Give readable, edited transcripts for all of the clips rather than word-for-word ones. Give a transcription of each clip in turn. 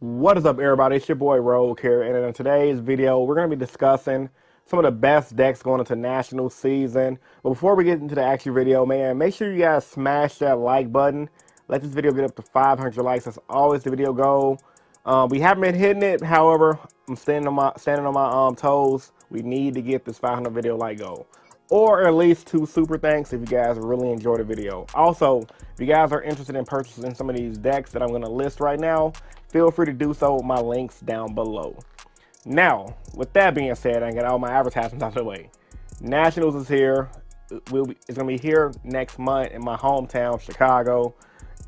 What is up, everybody? It's your boy Rogue here, and in today's video, we're going to be discussing some of the best decks going into national season. But before we get into the actual video, man, make sure you guys smash that like button. Let this video get up to 500 likes. That's always the video goal. We haven't been hitting it. However, I'm standing on my toes. We need to get this 500 video like goal, or at least 2 super thanks if you guys really enjoy the video. Also, if you guys are interested in purchasing some of these decks that I'm going to list right now, feel free to do so with my links down below. Now, with that being said, I get all my advertisements out of the way. Nationals is here. It's going to be here next month in my hometown, Chicago.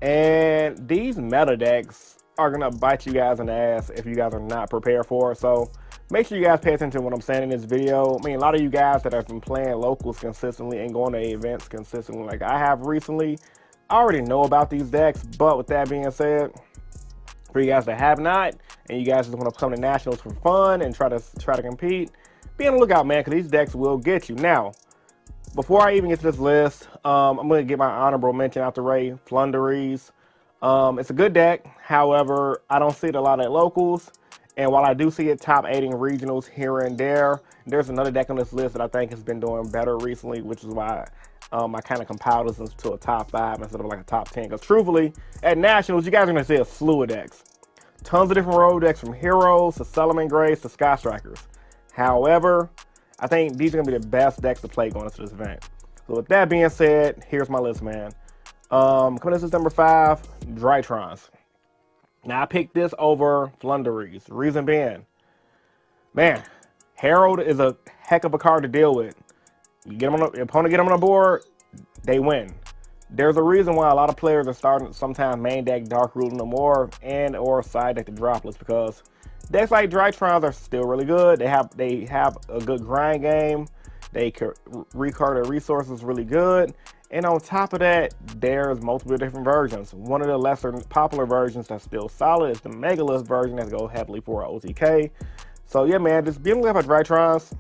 And these meta decks are going to bite you guys in the ass if you guys are not prepared for it. So make sure you guys pay attention to what I'm saying in this video. I mean, a lot of you guys that have been playing locals consistently and going to events consistently like I have recently, I already know about these decks. But with that being said, for you guys that have not, and you guys just want to come to nationals for fun and try to compete, be on the lookout, man, because these decks will get you. Now, before I even get to this list, I'm going to get my honorable mention out the way. Flunderies. It's a good deck. However, I don't see it a lot at locals. And while I do see it top 8 in regionals here and there, there's another deck on this list that I think has been doing better recently, which is why I kind of compiled this into a top 5 instead of like a top 10. Because truthfully, at nationals, you guys are going to see a slew of decks. Tons of different road decks, from Heroes to Solomon Grays to Sky Strikers. However, I think these are going to be the best decks to play going into this event. So with that being said, here's my list, man. Coming in number 5, Drytrons. Now, I picked this over Flunderies. Reason being, man, Herald is a heck of a card to deal with. You get them on the opponent, get them on the board, they win. There's a reason why a lot of players are starting sometimes main deck Dark Rule No More and or side deck the Droplets, because decks like Drytrons are still really good. They have a good grind game. They can recard their resources really good. And on top of that, there's multiple different versions. One of the lesser popular versions that's still solid is the Megalith version that goes heavily for OTK. So yeah, man, just being left at Drytrons,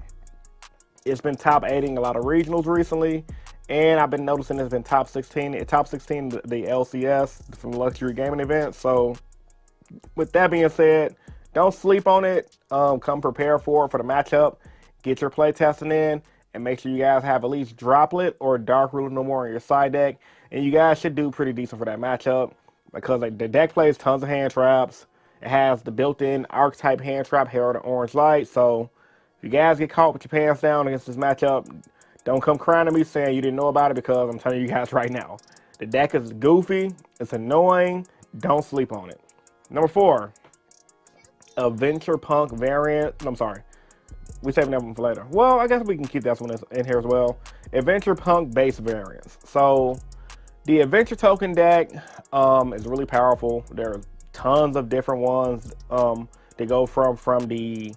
it's been top 8ing a lot of regionals recently. And I've been noticing it's been top 16 the LCS from the Luxury Gaming event. So with that being said, don't sleep on it. Come prepared for the matchup. Get your play testing in. And make sure you guys have at least Droplet or Dark Ruler No More on your side deck. And you guys should do pretty decent for that matchup, because like, the deck plays tons of hand traps. It has the built-in archetype hand trap, Herald and Orange Light. So if you guys get caught with your pants down against this matchup, don't come crying to me saying you didn't know about it, because I'm telling you guys right now, the deck is goofy. It's annoying. Don't sleep on it. Number 4, Adventure Punk variant. I'm sorry. We saving that one for later. Well, I guess we can keep that one in here as well. Adventure Punk base variants. So the Adventure Token deck is really powerful. There are tons of different ones. They go from the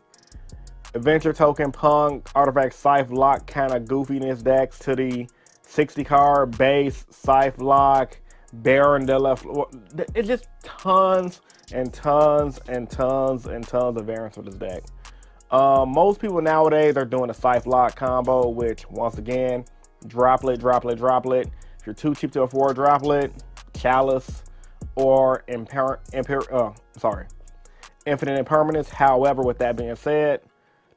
Adventure Token Punk Artifact Scythe Lock kind of goofiness decks to the 60 card base Scythe Lock Baron de la Flor. It's just tons and tons and tons and tons of variants for this deck. Most people nowadays are doing a Scythe Lock combo, which, once again, Droplet. If you're too cheap to afford Droplet, Chalice or Infinite Impermanence. However, with that being said,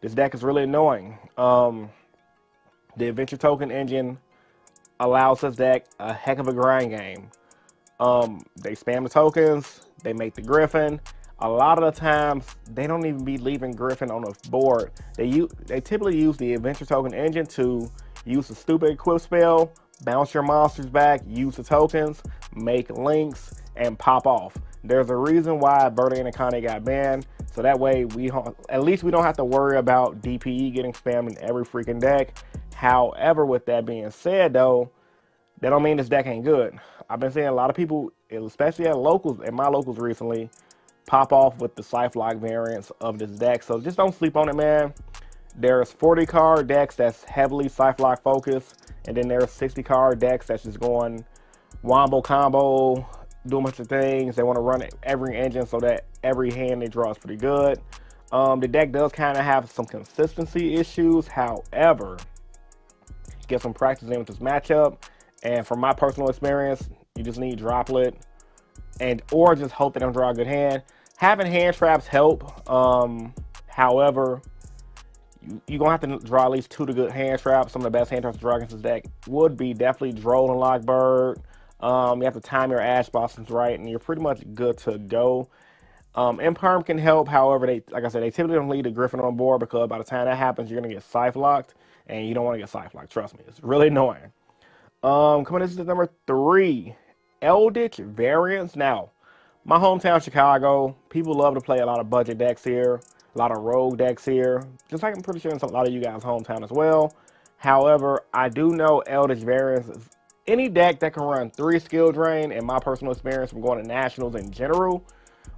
this deck is really annoying. The Adventure Token engine allows this deck a heck of a grind game. They spam the tokens, they make the Griffin. A lot of the times, they don't even be leaving Griffin on the board. They typically use the Adventure Token engine to use the stupid equip spell, bounce your monsters back, use the tokens, make links, and pop off. There's a reason why Birdie and Akane got banned, so that way at least we don't have to worry about DPE getting spammed in every freaking deck. However, with that being said, though, that don't mean this deck ain't good. I've been seeing a lot of people, especially at my locals recently, pop off with the Scythe Lock variants of this deck. So just don't sleep on it, man. There's 40 card decks that's heavily Scythe Lock focused, and then there's 60 card decks that's just going wombo combo, do a bunch of things. They want to run every engine so that every hand they draw is pretty good. The deck does kind of have some consistency issues. However, get some practice in with this matchup, and from my personal experience, you just need Droplet or just hope they don't draw a good hand. Having hand traps help. However, you're going to have to draw at least 2 to good hand traps. Some of the best hand traps to draw against this deck would be definitely Droll and Lockbird. You have to time your Ash Blossoms right, and you're pretty much good to go. Imperm can help. However, like I said, they typically don't lead a Griffin on board because by the time that happens, you're going to get Scythe locked, and you don't want to get Scythe locked. Trust me, it's really annoying. Coming into number 3, Eldlich variants. Now, my hometown, Chicago, people love to play a lot of budget decks here, a lot of rogue decks here, just like I'm pretty sure in a lot of you guys' hometown as well. However, I do know Eldlich variants is any deck that can run 3 skill drain. In my personal experience from going to nationals in general,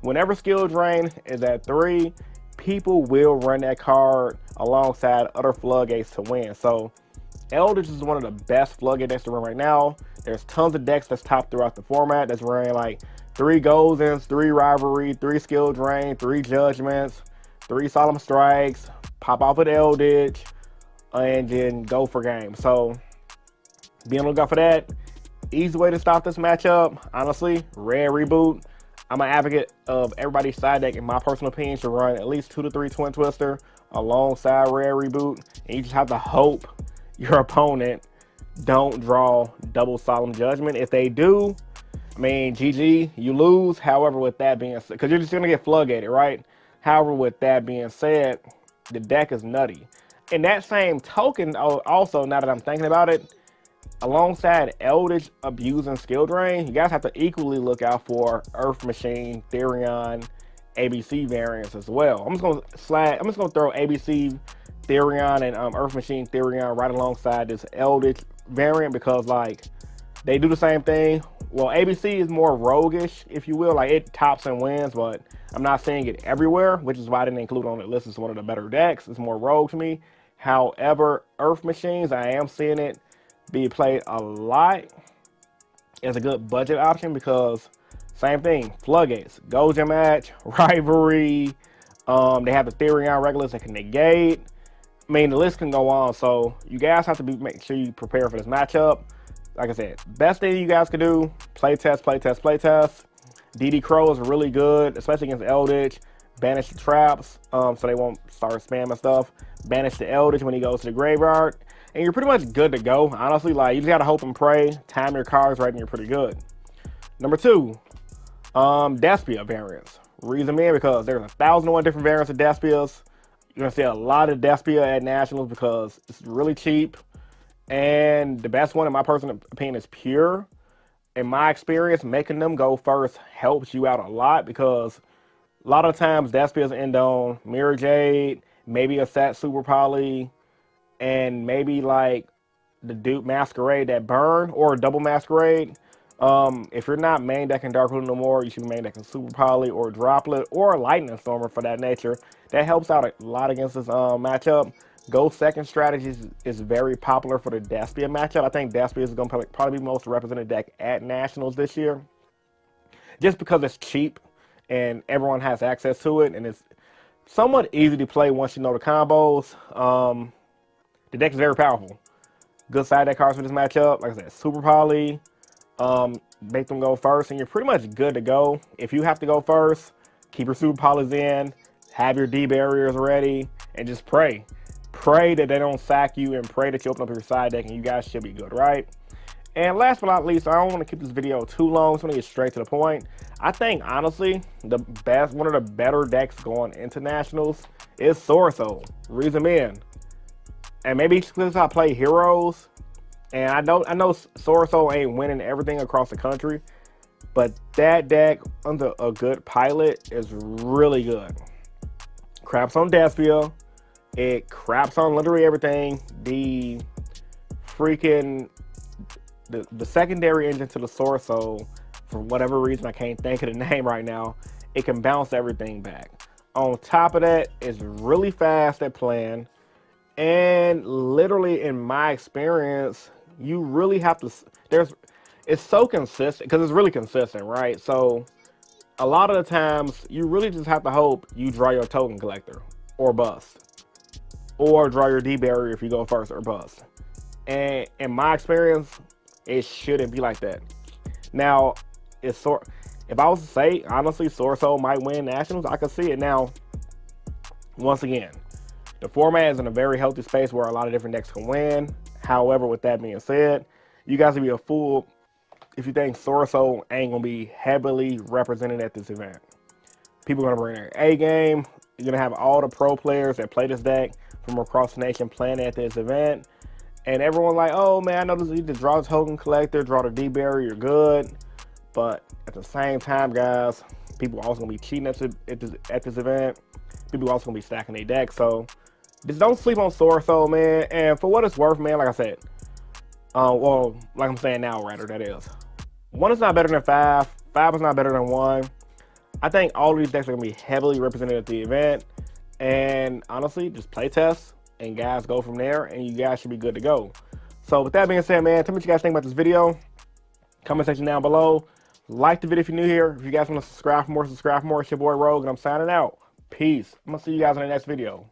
whenever skill drain is at 3, people will run that card alongside other floodgates to win. So Eldlich is one of the best floodgate decks to run right now. There's tons of decks that's top throughout the format that's running like 3 Goldens, 3 Rivalry, 3 skill drain, 3 Judgments, 3 Solemn Strikes, pop off with Eldlich, and then go for game. So be on the lookout for that. Easy way to stop this matchup, honestly, Red Reboot. I'm an advocate of everybody's side deck, in my personal opinion, should run at least 2 to 3 Twin Twister alongside Red Reboot. And you just have to hope your opponent don't draw double Solemn Judgment. If they do, I mean, GG, you lose. However, with that being said, because you're just going to get floodgated, right? However, with that being said, the deck is nutty. In that same token, also, now that I'm thinking about it, alongside Eldlich abusing skill drain, you guys have to equally look out for Earth Machine, Therion, ABC variants as well. I'm just gonna throw ABC, Therion, and Earth Machine, Therion right alongside this Eldlich variant because like they do the same thing. Well, ABC is more roguish, if you will, like it tops and wins, but I'm not seeing it everywhere, which is why I didn't include it on the list as one of the better decks. It's more rogue to me. However, Earth Machines, I am seeing it be played a lot as a good budget option because same thing, floodgates, Golden Match, Rivalry, they have the Therion regulars that can negate. I mean, the list can go on, so you guys have to make sure you prepare for this matchup. Like I said, best thing you guys could do, play test. DD Crow is really good, especially against Eldlich. Banish the traps, so they won't start spamming stuff. Banish the Eldlich when he goes to the graveyard. And you're pretty much good to go. Honestly, like you just gotta hope and pray, time your cards right, and you're pretty good. Number 2, Despia variants. Reason being because there's 1,001 different variants of Despias. You're gonna see a lot of Despia at Nationals because it's really cheap. And the best one, in my personal opinion, is Pure. In my experience, making them go first helps you out a lot because a lot of times Despias end on Mirror Jade, maybe a Sat Super Poly, and maybe like the Dupe Masquerade that burn or a double Masquerade. If you're not main decking Darkroot no more, you should be main decking Super Poly or Droplet or Lightning Stormer for that nature. That helps out a lot against this matchup. Go second strategies is very popular for the Despia matchup. I think Despia is going to probably be the most represented deck at Nationals this year, just because it's cheap and everyone has access to it, and it's somewhat easy to play once you know the combos. The deck is very powerful. Good side deck cards for this matchup. Like I said, Super Poly, make them go first, and you're pretty much good to go. If you have to go first, keep your Super Polys in, have your D barriers ready, and just pray. Pray that they don't sack you, and pray that you open up your side deck, and you guys should be good, right? And last but not least, I don't want to keep this video too long, so I'm going to get straight to the point. I think, honestly, one of the better decks going into Nationals is Swordsoul. Reason being, and maybe because I play Heroes, and I know Swordsoul ain't winning everything across the country, but that deck under a good pilot is really good. Craps on Despia, it craps on literally everything. The secondary engine to the Swordsoul, for whatever reason I can't think of the name right now, it can bounce everything back. On top of that, it's really fast at playing. And literally, in my experience, you really have to. It's so consistent because it's really consistent, right? So a lot of the times, you really just have to hope you draw your token collector or bust, or draw your D barrier if you go first or bust. And in my experience, it shouldn't be like that. Now, If I was to say, honestly, Swordsoul might win Nationals, I could see it. Now, once again, the format is in a very healthy space where a lot of different decks can win. However, with that being said, you guys would be a fool if you think Swordsoul ain't going to be heavily represented at this event. People are going to bring their A game. You're going to have all the pro players that play this deck from across the nation playing at this event. And everyone like, oh man, I know this, you just draw the token collector, draw the D-Berry, you're good. But at the same time, guys, people are also going to be cheating at this event. People are also going to be stacking their deck. So just don't sleep on Swordsoul, man. And for what it's worth, man, like I said, well, like I'm saying now, rather, that is. 1 is not better than 5. 5 is not better than 1. I think all of these decks are going to be heavily represented at the event. And honestly, just play test and guys go from there, and you guys should be good to go. So with that being said, man, tell me what you guys think about this video. Comment section down below. Like the video if you're new here. If you guys want to subscribe for more, subscribe for more. It's your boy Rogue, and I'm signing out. Peace. I'm going to see you guys in the next video.